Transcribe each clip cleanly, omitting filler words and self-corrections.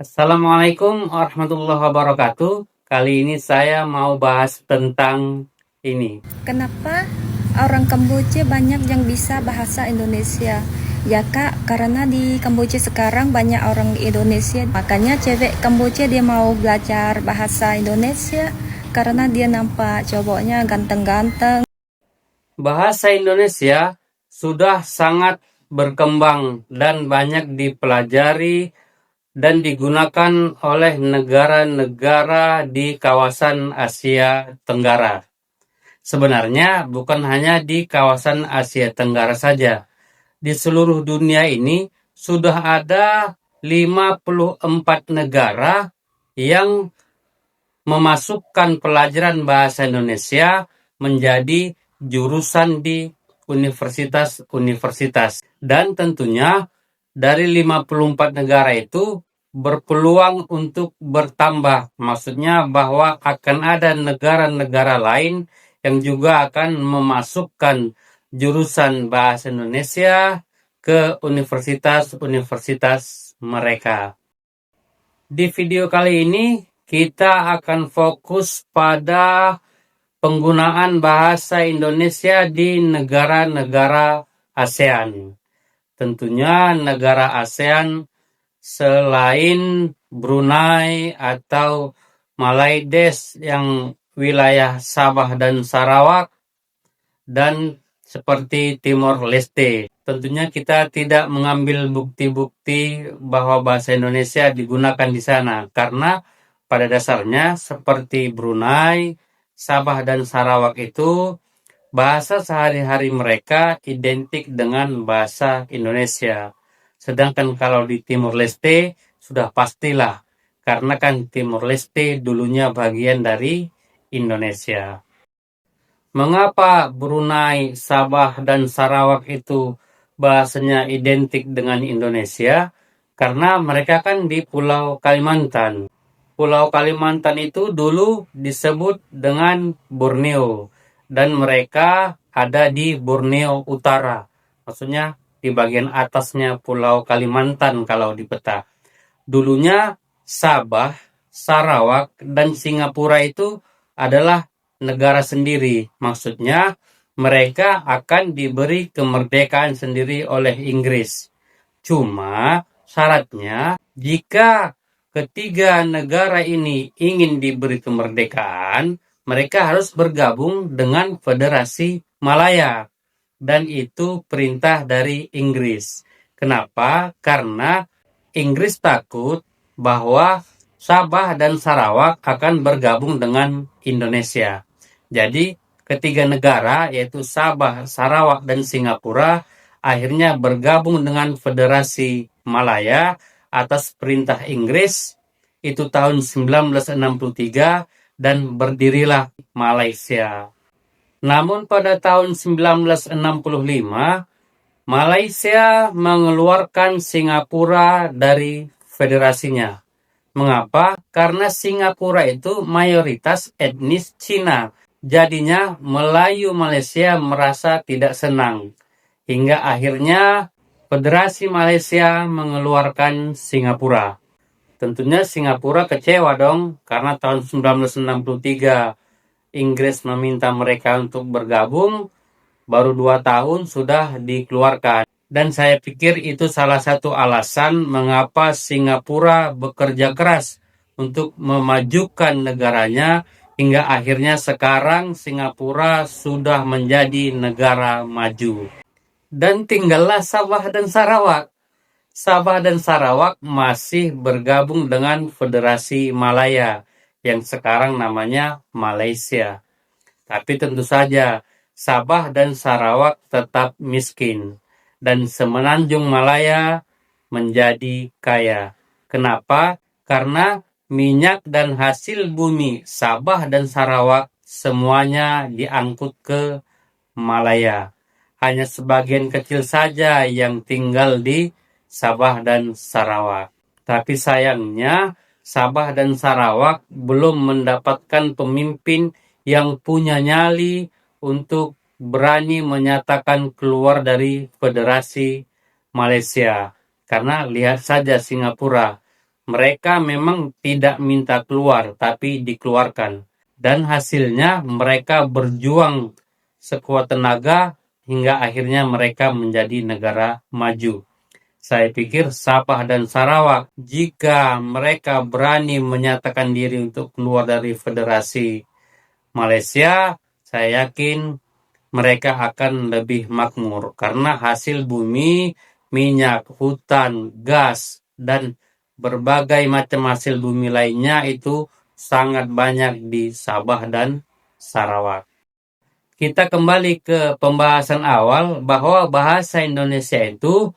Assalamualaikum warahmatullahi wabarakatuh. Kali ini saya mau bahas tentang ini. Kenapa orang Kamboja banyak yang bisa bahasa Indonesia? Ya kak, karena di Kamboja sekarang banyak orang Indonesia. Makanya cewek Kamboja dia mau belajar bahasa Indonesia karena dia nampak cowoknya ganteng-ganteng. Bahasa Indonesia sudah sangat berkembang dan banyak dipelajari dan digunakan oleh negara-negara di kawasan Asia Tenggara. Sebenarnya bukan hanya di kawasan Asia Tenggara saja. Di seluruh dunia ini sudah ada 54 negara yang memasukkan pelajaran bahasa Indonesia menjadi jurusan di universitas-universitas. Dan tentunya dari 54 negara itu berpeluang untuk bertambah. Maksudnya bahwa akan ada negara-negara lain yang juga akan memasukkan jurusan bahasa Indonesia ke universitas-universitas mereka. Di video kali ini kita akan fokus pada penggunaan bahasa Indonesia di negara-negara ASEAN. Tentunya negara ASEAN selain Brunei atau Malaides yang wilayah Sabah dan Sarawak dan seperti Timor Leste. Tentunya kita tidak mengambil bukti-bukti bahwa bahasa Indonesia digunakan di sana karena pada dasarnya seperti Brunei, Sabah dan Sarawak itu bahasa sehari-hari mereka identik dengan bahasa Indonesia. Sedangkan kalau di Timor Leste sudah pastilah karena kan Timor Leste dulunya bagian dari Indonesia. Mengapa Brunei, Sabah, dan Sarawak itu bahasanya identik dengan Indonesia? Karena mereka kan di Pulau Kalimantan. Pulau Kalimantan itu dulu disebut dengan Borneo. Dan mereka ada di Borneo Utara. Maksudnya di bagian atasnya Pulau Kalimantan kalau di peta. Dulunya Sabah, Sarawak, dan Singapura itu adalah negara sendiri. Maksudnya mereka akan diberi kemerdekaan sendiri oleh Inggris. Cuma syaratnya jika ketiga negara ini ingin diberi kemerdekaan, mereka harus bergabung dengan Federasi Malaya. Dan itu perintah dari Inggris. Kenapa? Karena Inggris takut bahwa Sabah dan Sarawak akan bergabung dengan Indonesia. Jadi ketiga negara yaitu Sabah, Sarawak, dan Singapura akhirnya bergabung dengan Federasi Malaya atas perintah Inggris itu tahun 1963 dan berdirilah Malaysia. Namun pada tahun 1965 Malaysia mengeluarkan Singapura dari federasinya. Mengapa? Karena Singapura itu mayoritas etnis Cina. Jadinya Melayu Malaysia merasa tidak senang. Hingga akhirnya Federasi Malaysia mengeluarkan Singapura. Tentunya Singapura kecewa dong karena tahun 1963 Inggris meminta mereka untuk bergabung, baru 2 tahun sudah dikeluarkan. Dan saya pikir itu salah satu alasan mengapa Singapura bekerja keras untuk memajukan negaranya hingga akhirnya sekarang Singapura sudah menjadi negara maju. Dan tinggallah Sabah dan Sarawak. Sabah dan Sarawak masih bergabung dengan Federasi Malaya yang sekarang namanya Malaysia. Tapi tentu saja Sabah dan Sarawak tetap miskin dan semenanjung Malaya menjadi kaya. Kenapa? Karena minyak dan hasil bumi Sabah dan Sarawak semuanya diangkut ke Malaya. Hanya sebagian kecil saja yang tinggal di Sabah dan Sarawak. Tapi sayangnya Sabah dan Sarawak belum mendapatkan pemimpin yang punya nyali untuk berani menyatakan keluar dari Federasi Malaysia. Karena lihat saja Singapura, Mereka memang tidak minta keluar, tapi dikeluarkan. Dan hasilnya mereka berjuang sekuat tenaga hingga akhirnya mereka menjadi negara maju. Saya pikir Sabah dan Sarawak, jika mereka berani menyatakan diri untuk keluar dari Federasi Malaysia, saya yakin mereka akan lebih makmur. Karena hasil bumi, minyak, hutan, gas, dan berbagai macam hasil bumi lainnya itu sangat banyak di Sabah dan Sarawak. Kita kembali ke pembahasan awal bahwa bahasa Indonesia itu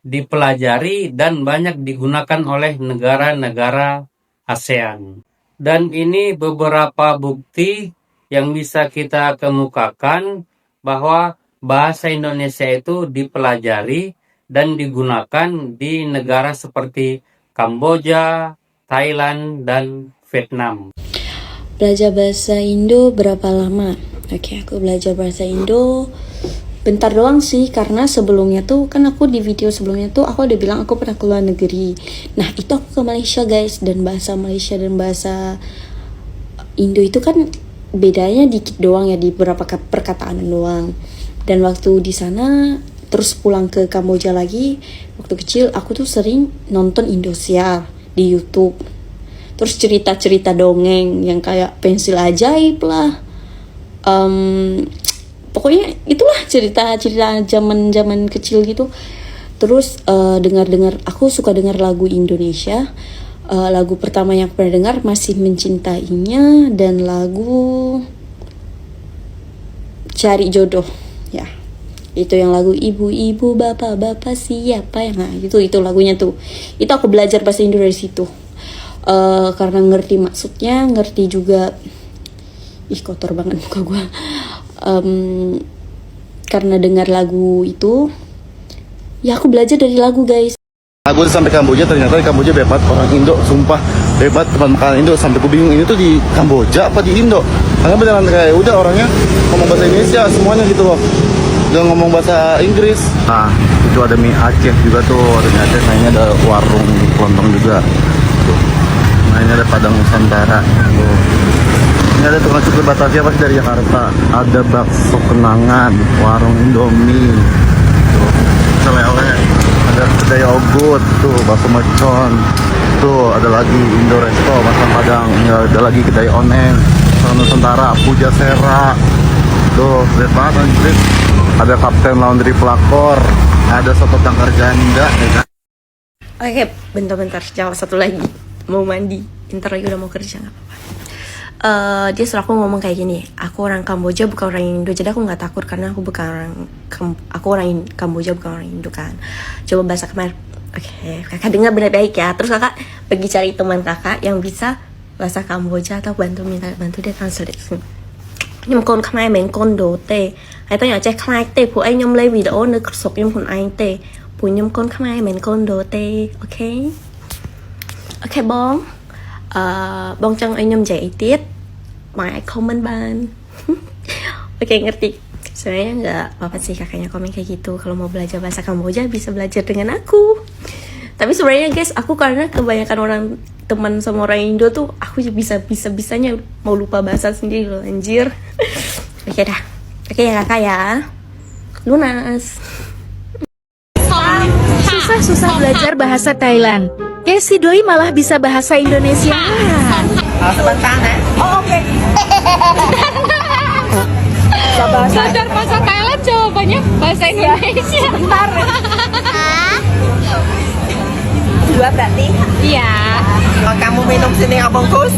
dipelajari dan banyak digunakan oleh negara-negara ASEAN. Dan ini beberapa bukti yang bisa kita kemukakan bahwa bahasa Indonesia itu dipelajari dan digunakan di negara seperti Kamboja, Thailand, dan Vietnam. Belajar bahasa Indo berapa lama? Oke, aku belajar bahasa Indo bentar doang sih, karena sebelumnya tuh kan aku di video sebelumnya tuh aku udah bilang aku pernah keluar negeri. Nah itu aku ke Malaysia guys, dan bahasa Malaysia dan bahasa Indo itu kan bedanya dikit doang ya, di beberapa perkataan doang. Dan waktu di sana terus pulang ke Kamboja lagi, waktu kecil aku tuh sering nonton Indosiar di YouTube. Terus cerita-cerita dongeng yang kayak pensil ajaib lah. Pokoknya itulah cerita-cerita zaman kecil gitu. Terus dengar-dengar, aku suka dengar lagu Indonesia. Lagu pertama yang pernah dengar Masih Mencintainya, dan lagu Cari Jodoh. Ya, itu yang lagu ibu-ibu, bapak-bapak siapa yang, nah, itu lagunya tuh. Itu aku belajar bahasa Indo dari situ. Karena ngerti maksudnya, ngerti juga. Ih, kotor banget muka gue. Karena dengar lagu itu, ya aku belajar dari lagu guys. Aku sampai Kamboja, ternyata di Kamboja hebat orang Indo, sumpah hebat teman makanan Indo. Sampai aku bingung, ini tuh di Kamboja apa di Indo? Karena beneran kayak udah orangnya ngomong bahasa Indonesia semuanya gitu loh, udah ngomong bahasa Inggris. Nah itu ada mie Aceh juga tuh, ada mie Aceh. Nah ini ada warung di Kelontong juga tuh. Nah ini ada Padang Nusantara tuh. Ini ada tukang cukur Batavia pasti dari Jakarta. Ada bakso Kenangan, warung Indomie tuh, oleh-oleh. Ada kedai Ogut tuh, bakso mercon tuh, ada lagi Indo Resto, makan Padang. Ya, ada lagi kedai Oneng, Padang Nusantara, Puja Sera tuh, lihat banget anjir. Ada Kapten Laundry Pelakor, ada soto tangkar janda ya kan? Oke, bentar-bentar, jangan satu lagi. Mau mandi, ntar lagi udah mau kerja, gak apa-apa. Dia suruh aku ngomong kayak gini, aku orang Kamboja bukan orang Indo, jadi aku nggak takut karena aku bukan orang Kamboja, bukan orang Indo kan. Coba bahasa Khmer. Oke, kakak dengar baik-baik ya. Terus kakak pergi cari teman kakak yang bisa bahasa Kamboja atau minta bantu dia translate. Nhưng con Khmer mình con đồ tê. Hay tao nhỏ chơi khai tê của anh nhom lấy video nữa sụp nhom con anh tê. Của nhom con Khmer mình con đồ tê. Ok. Ok bong. Bong chân anh nhom dạy tiết. Mãi comment ban. Oke, ngerti. Sebenarnya nggak apa-apa sih kakaknya komen kayak gitu. Kalau mau belajar bahasa Kamboja bisa belajar dengan aku. Tapi sebenarnya guys, aku karena kebanyakan orang teman sama orang Indo tuh, aku bisanya mau lupa bahasa sendiri loh, anjir. Oke dah. Oke ya kakak ya. Lunas. Susah belajar bahasa Thailand. Si Doi malah bisa bahasa Indonesia. Sebentar ya. Oh oke. Belajar bahasa Thailand jawabannya bahasa Indonesia. Bentar. Dua berarti? Iya. Kamu minum sini apa bungkus?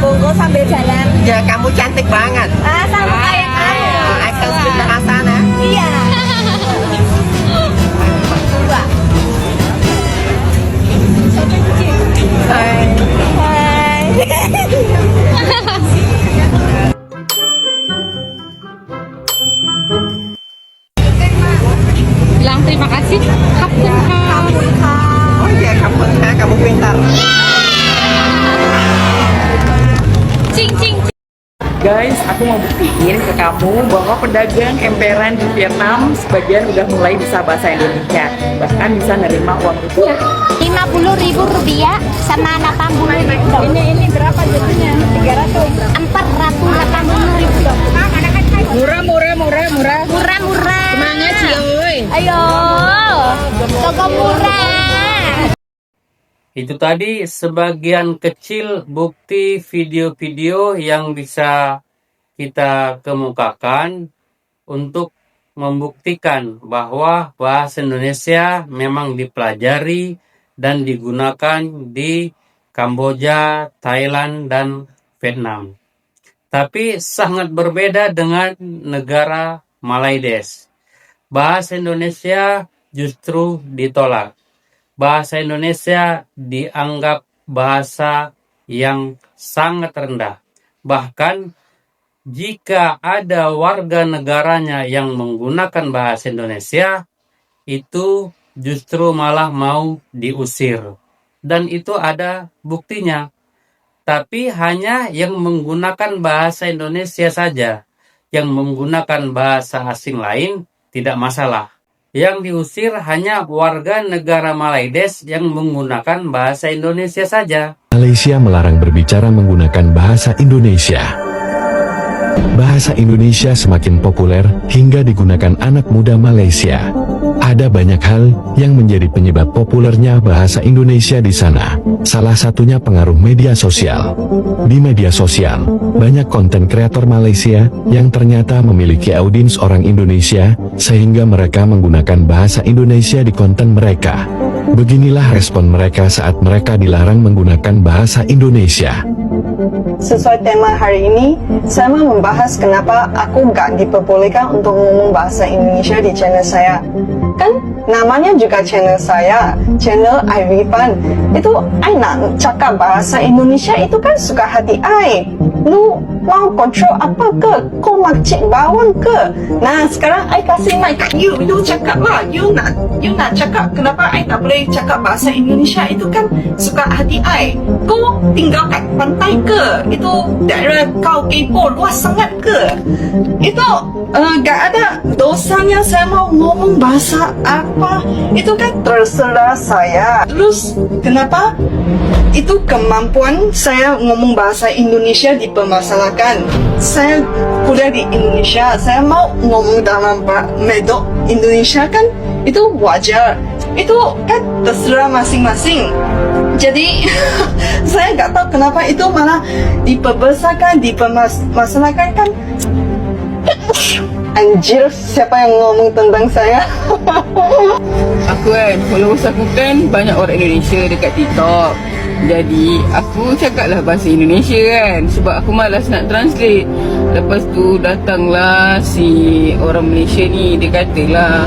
Bungkus sambil jalan. Ya kamu cantik banget. Sama kayak Ayo, Axel speak bahasa nah. Iya. Dua. Hai. Bilang terima kasih. Kapten Oh iya, kamu pintar. Cing cing. Guys, aku mau buktiin ke kamu bahwa pedagang emperan di Vietnam sebagian udah mulai bisa bahasa Indonesia, bahkan bisa nerima uang rupiah. 50 50.000 rupiah sama 80.000. Ini berapa jadinya? 480.000 dong. Murah. Murah. Semangat sih, oi. Ayo, toko murah. Itu tadi sebagian kecil bukti video-video yang bisa kita kemukakan untuk membuktikan bahwa bahasa Indonesia memang dipelajari dan digunakan di Kamboja, Thailand, dan Vietnam. Tapi sangat berbeda dengan negara Malaides. Bahasa Indonesia justru ditolak. Bahasa Indonesia dianggap bahasa yang sangat rendah. Bahkan jika ada warga negaranya yang menggunakan bahasa Indonesia, itu justru malah mau diusir. Dan itu ada buktinya. Tapi hanya yang menggunakan bahasa Indonesia saja. Yang menggunakan bahasa asing lain tidak masalah. Yang diusir hanya warga negara Malaides yang menggunakan bahasa Indonesia saja. Malaysia melarang berbicara menggunakan bahasa Indonesia. Bahasa Indonesia semakin populer hingga digunakan anak muda Malaysia. Ada banyak hal yang menjadi penyebab populernya bahasa Indonesia di sana. Salah satunya pengaruh media sosial. Di media sosial, banyak konten kreator Malaysia yang ternyata memiliki audiens orang Indonesia, sehingga mereka menggunakan bahasa Indonesia di konten mereka. Beginilah respon mereka saat mereka dilarang menggunakan bahasa Indonesia. Sesuai tema hari ini, saya mau membahas kenapa aku gak diperbolehkan untuk ngomong bahasa Indonesia di channel saya. Kan namanya juga channel saya, channel Irfan. Itu I nak cakap bahasa Indonesia itu kan suka hati I. Lu mau kontrol apa ke? Kau makcik bawang ke? Nah sekarang I kasih mic kat you cakap lah. You nak cakap kenapa I tak boleh cakap bahasa Indonesia itu kan suka hati I. Kau tinggal kat pantai ke? Itu daerah kau kepo luas sangat ke? Itu gak ada dosanya saya mau ngomong bahasa apa. Itu kan terserah saya. Terus kenapa itu kemampuan saya ngomong bahasa Indonesia dipermasalahkan? Saya kuliah di Indonesia, saya mau ngomong dalam medok Indonesia kan itu wajar. Itu kan terserah masing-masing. Jadi saya nggak tahu kenapa itu malah diperbesarkan, dipermasalahkan kan. Anjir, siapa yang ngomong tentang saya? Aku kan, followers aku kan banyak orang Indonesia dekat TikTok. Jadi aku cakaplah bahasa Indonesia kan, sebab aku malas nak translate. Lepas tu datanglah si orang Malaysia ni, dia katalah,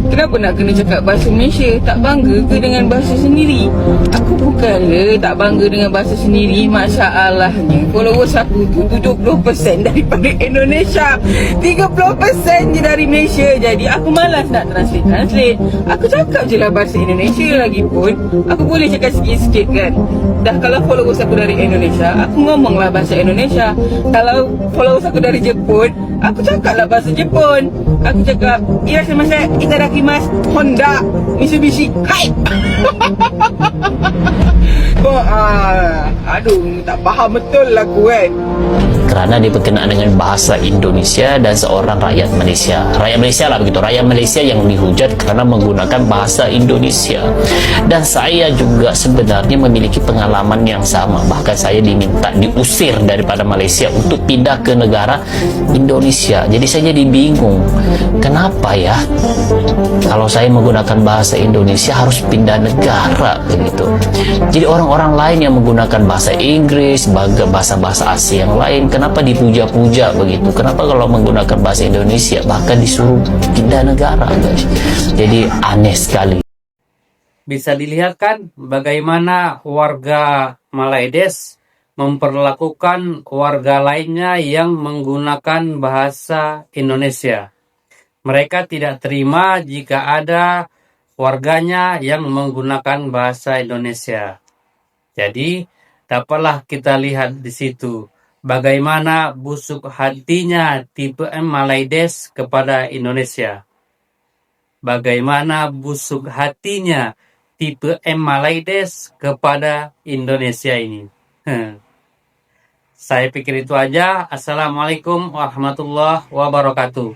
kenapa nak kena cakap bahasa Malaysia? Tak bangga ke dengan bahasa sendiri? Aku bukanlah tak bangga dengan bahasa sendiri. Masalahnya followers aku tu 70% daripada Indonesia, 30% je dari Malaysia. Jadi aku malas nak translate. Aku cakap je lah bahasa Indonesia. Lagipun aku boleh cakap sikit-sikit kan. Dah kalau followers aku dari Indonesia, aku ngomonglah bahasa Indonesia. Kalau followers aku dari Jepun, aku cakaplah bahasa Jepun. Aku cakap irashimasu, itadakimasu, Honda, Mitsubishi, hai. Aduh, tak faham betul lah aku kan. Kerana dia berkenaan dengan bahasa Indonesia dan seorang rakyat Malaysia. Rakyat Malaysia lah begitu. Rakyat Malaysia yang dihujat kerana menggunakan bahasa Indonesia. Dan saya juga sebenarnya memiliki pengalaman yang sama. Bahkan saya diminta diusir daripada Malaysia untuk pindah ke negara Indonesia. Jadi saya jadi bingung. Kenapa ya? Kalau saya menggunakan bahasa Indonesia harus pindah negara begitu. Jadi orang-orang lain yang menggunakan bahasa Inggris, bahasa-bahasa asing yang lain, kenapa dipuja-puja begitu? Kenapa kalau menggunakan bahasa Indonesia bahkan disuruh pindah negara, guys? Jadi aneh sekali. Bisa dilihat kan bagaimana warga Malaides memperlakukan warga lainnya yang menggunakan bahasa Indonesia. Mereka tidak terima jika ada warganya yang menggunakan bahasa Indonesia. Jadi dapatlah kita lihat di situ bagaimana busuk hatinya tipe M Malaides kepada Indonesia. Bagaimana busuk hatinya tipe M Malaides kepada Indonesia ini. Saya pikir itu aja. Assalamualaikum warahmatullahi wabarakatuh.